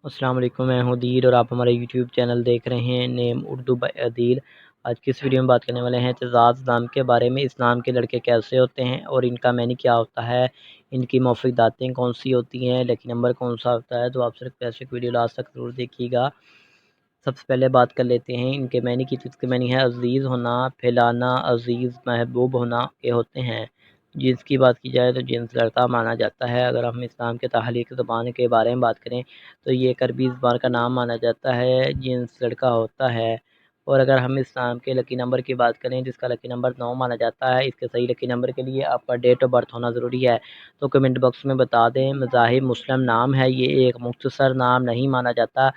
السلام علیکم، میں ہوں دیر اور آپ ہمارے یوٹیوب چینل دیکھ رہے ہیں نیم اردو بائی عدیل۔ آج کی اس ویڈیو میں بات کرنے والے ہیں اعتزاز اسلام کے بارے میں۔ اسلام کے لڑکے کیسے ہوتے ہیں اور ان کا معنی کیا ہوتا ہے، ان کی موافق داتیں کون سی ہوتی ہیں، لکی نمبر کون سا ہوتا ہے۔ تو آپ صرف ایسے ویڈیو لاسٹ تک ضرور دیکھیے گا۔ سب سے پہلے بات کر لیتے ہیں ان کے معنی کی۔ اس کے معنی ہے عزیز ہونا، پھیلانا، عزیز محبوب ہونا کے ہوتے ہیں۔ جنس کی بات کی جائے تو جنس لڑکا مانا جاتا ہے۔ اگر ہم اسلام کے تخلیقی زبان کے بارے میں بات کریں تو یہ ایک عربی زبان کا نام مانا جاتا ہے، جنس لڑکا ہوتا ہے۔ اور اگر ہم اسلام کے لکی نمبر کی بات کریں جس کا لکی نمبر 9 مانا جاتا ہے، اس کے صحیح لکی نمبر کے لیے آپ کا ڈیٹ آف برتھ ہونا ضروری ہے، تو کمنٹ باکس میں بتا دیں۔ مذاہب مسلم نام ہے، یہ ایک مختصر نام نہیں مانا جاتا۔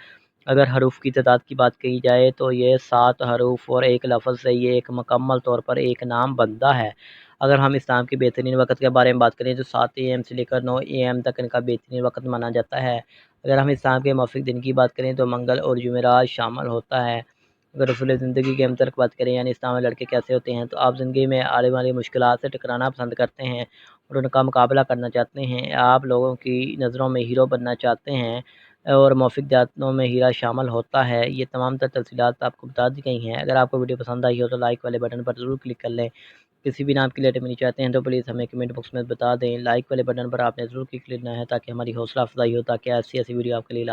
اگر حروف کی تعداد کی بات کی جائے تو یہ 7 حروف اور ایک لفظ سے یہ ایک مکمل طور پر ایک نام بنتا ہے۔ اگر ہم اسلام کے بہترین وقت کے بارے میں بات کریں تو 7 AM سے لے کر 9 AM تک ان کا بہترین وقت مانا جاتا ہے۔ اگر ہم اسلام کے موافق دن کی بات کریں تو منگل اور جمعرات شامل ہوتا ہے۔ اگر اصول زندگی کے متعلق بات کریں یعنی اسلام میں لڑکے کیسے ہوتے ہیں، تو آپ زندگی میں آنے والی مشکلات سے ٹکرانا پسند کرتے ہیں اور ان کا مقابلہ کرنا چاہتے ہیں۔ آپ لوگوں کی نظروں میں ہیرو بننا چاہتے ہیں اور موافق جاتوں میں ہیرا شامل ہوتا ہے۔ یہ تمام تفصیلات آپ کو بتا دی گئی ہیں۔ اگر آپ کو ویڈیو پسند آئی ہو تو لائک والے بٹن پر ضرور کلک کر لیں۔ کسی بھی نام کی لیٹر منی چاہتے ہیں تو پلیز ہمیں کمنٹ باکس میں بتا دیں۔ لائک والے بٹن پر آپ نے ضرور کلک کرنا ہے تاکہ ہماری حوصلہ افزائی ہو، تاکہ ایسی ویڈیو آپ کے لیے